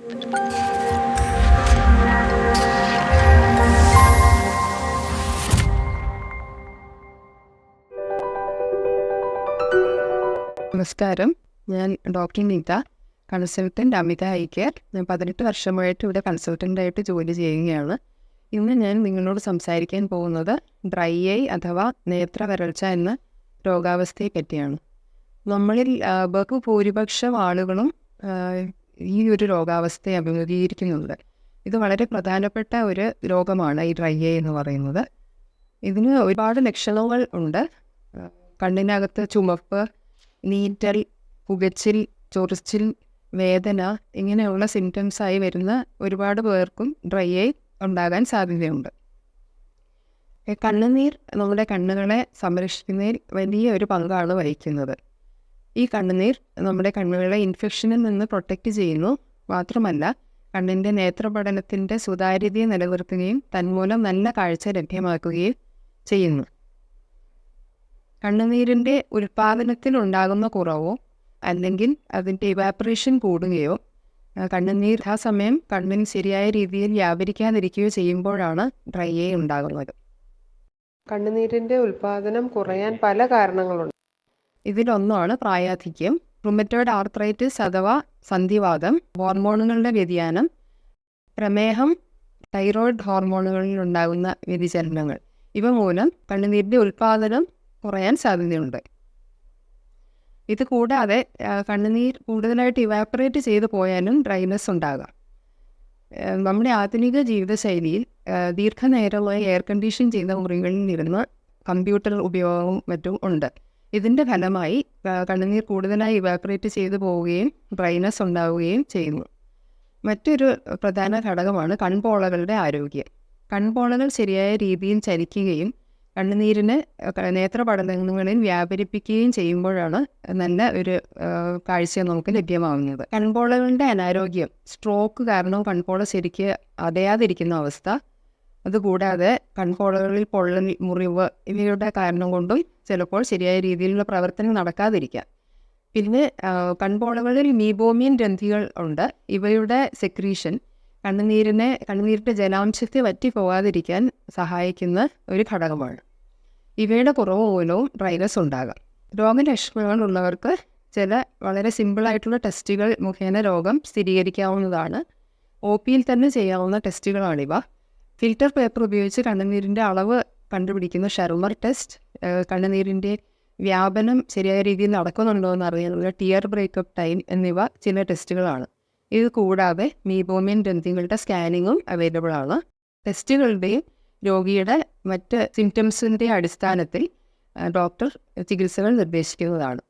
നമസ്കാരം, ഞാൻ doctor Neetha, consultant അമിത eye care. ഞാൻ 18 വർഷമായിട്ട് ഇവിടെ കൺസൾട്ടൻ്റായിട്ട് ജോലി ചെയ്യുകയാണ്. ഇന്ന് ഞാൻ നിങ്ങളോട് സംസാരിക്കാൻ പോകുന്നത് ഡ്രൈ ഐ അഥവാ നേത്ര വരൾച്ച എന്ന രോഗാവസ്ഥയെ പറ്റിയാണ്. നമ്മളിൽ ബഹുഭൂരിപക്ഷം ആളുകളും ഈ ഒരു രോഗാവസ്ഥയെ അഭിമുഖീകരിക്കുന്നുണ്ട്. ഇത് വളരെ പ്രധാനപ്പെട്ട ഒരു രോഗമാണ് ഈ ഡ്രൈ ഐ എന്ന് പറയുന്നത്. ഇതിന് ഒരുപാട് ലക്ഷണങ്ങൾ ഉണ്ട്. കണ്ണിനകത്ത് ചുമപ്പ്, നീറ്റൽ, പുകച്ചിൽ, ചൊറിച്ചിൽ, വേദന ഇങ്ങനെയുള്ള സിംറ്റംസായി വരുന്ന ഒരുപാട് പേർക്കും ഡ്രൈ ഐ ഉണ്ടാകാൻ സാധ്യതയുണ്ട്. കണ്ണുനീർ നമ്മുടെ കണ്ണുകളെ സംരക്ഷിക്കുന്നതിൽ വലിയ ഒരു പങ്കാണ് വഹിക്കുന്നത്. ഈ കണ്ണുനീർ നമ്മുടെ കണ്ണുകളെ ഇൻഫെക്ഷനിൽ നിന്ന് പ്രൊട്ടക്റ്റ് ചെയ്യുന്നു. മാത്രമല്ല, കണ്ണിൻ്റെ നേത്രപഠനത്തിൻ്റെ സുതാര്യതയെ നിലനിർത്തുകയും തന്മൂലം നല്ല കാഴ്ച ലഭ്യമാക്കുകയും ചെയ്യുന്നു. കണ്ണുനീരിൻ്റെ ഉൽപ്പാദനത്തിലുണ്ടാകുന്ന കുറവോ അല്ലെങ്കിൽ അതിൻ്റെ ഇവാപ്പറേഷൻ കൂടുകയോ കണ്ണുനീർ ആ സമയം കണ്ണിൽ ശരിയായ രീതിയിൽ വ്യാപരിക്കാതിരിക്കുകയോ ചെയ്യുമ്പോഴാണ് ഡ്രൈ ഐ ഉണ്ടാകുന്നത്. കണ്ണുനീരിൻ്റെ ഉൽപ്പാദനം കുറയാൻ പല കാരണങ്ങളുണ്ട്. ഇതിലൊന്നാണ് പ്രായാധിക്യം, റുമറ്റോയ്ഡ് ആർത്രൈറ്റിസ് അഥവാ സന്ധിവാതം, ഹോർമോണുകളുടെ വ്യതിയാനം, പ്രമേഹം, തൈറോയ്ഡ് ഹോർമോണുകളിൽ ഉണ്ടാകുന്ന വ്യതിചലനങ്ങൾ. ഇവ മൂലം കണ്ണുനീരിൻ്റെ ഉൽപ്പാദനം കുറയാൻ സാധ്യതയുണ്ട്. ഇത് കൂടാതെ കണ്ണുനീർ കൂടുതലായിട്ട് ഇവാപ്പറേറ്റ് ചെയ്തു പോയാലും ഡ്രൈനെസ് ഉണ്ടാകാം. നമ്മുടെ ആധുനിക ജീവിതശൈലിയിൽ ദീർഘനേരമായി എയർ കണ്ടീഷൻ ചെയ്ത മുറികളിൽ ഇരുന്ന് കമ്പ്യൂട്ടർ ഉപയോഗവും മറ്റും ഉണ്ട്. ഇതിൻ്റെ ഫലമായി കണ്ണുനീർ കൂടുതലായി ഇവാപ്പറേറ്റ് ചെയ്തു പോവുകയും ഡ്രൈനെസ് ഉണ്ടാവുകയും ചെയ്യുന്നു. മറ്റൊരു പ്രധാന ഘടകമാണ് കൺപോളകളുടെ ആരോഗ്യം. കൺപോളകൾ ശരിയായ രീതിയിൽ ചലിക്കുകയും കണ്ണുനീരിന് നേത്രപടലങ്ങളിൽ വ്യാപരിപ്പിക്കുകയും ചെയ്യുമ്പോഴാണ് നല്ല ഒരു കാഴ്ച നമുക്ക് ലഭ്യമാവുന്നത്. കൺപോളകളുടെ അനാരോഗ്യം, സ്ട്രോക്ക് കാരണം കൺപോള ശരിക്ക് അടയാതിരിക്കുന്ന അവസ്ഥ, അതുകൂടാതെ കൺപോളകളിൽ പൊള്ളൽ, മുറിവ് ഇവയുടെ കാരണം കൊണ്ടും ചിലപ്പോൾ ശരിയായ രീതിയിലുള്ള പ്രവർത്തനം നടക്കാതിരിക്കാം. പിന്നെ കൺപോളകളിൽ മീബോമിയൻ ഗ്രന്ഥികൾ ഉണ്ട്. ഇവയുടെ സെക്രീഷൻ കണ്ണുനീരിൻ്റെ ജലാംശത്തെ വറ്റി പോകാതിരിക്കാൻ സഹായിക്കുന്ന ഒരു ഘടകമാണ്. ഇവയുടെ കുറവ് മൂലവും ഡ്രൈനെസ് ഉണ്ടാകാം. രോഗലക്ഷണങ്ങളുള്ളവർക്ക് ചില വളരെ സിമ്പിളായിട്ടുള്ള ടെസ്റ്റുകൾ മുഖേന രോഗം സ്ഥിരീകരിക്കാവുന്നതാണ്. OPയിൽ തന്നെ ചെയ്യാവുന്ന ടെസ്റ്റുകളാണിവ. ഫിൽറ്റർ പേപ്പർ ഉപയോഗിച്ച് കണ്ണുനീരിൻ്റെ അളവ് കണ്ടുപിടിക്കുന്ന ഷെർമർ ടെസ്റ്റ്, കണ്ണുനീരിൻ്റെ വ്യാപനം ശരിയായ രീതിയിൽ നടക്കുന്നുണ്ടോ എന്ന് അറിയാനുള്ള ടിയർ ബ്രേക്കപ്പ് ടൈം എന്നിവ ചില ടെസ്റ്റുകളാണ്. ഇത് കൂടാതെ മീബോമിയൻ ഗ്രന്ഥികളുടെ സ്കാനിങ്ങും അവൈലബിൾ ആണ്. ടെസ്റ്റുകളുടെയും രോഗിയുടെ മറ്റ് സിംറ്റംസിൻ്റെ അടിസ്ഥാനത്തിൽ ഡോക്ടർ ചികിത്സകൾ നിർദ്ദേശിക്കുന്നതാണ്.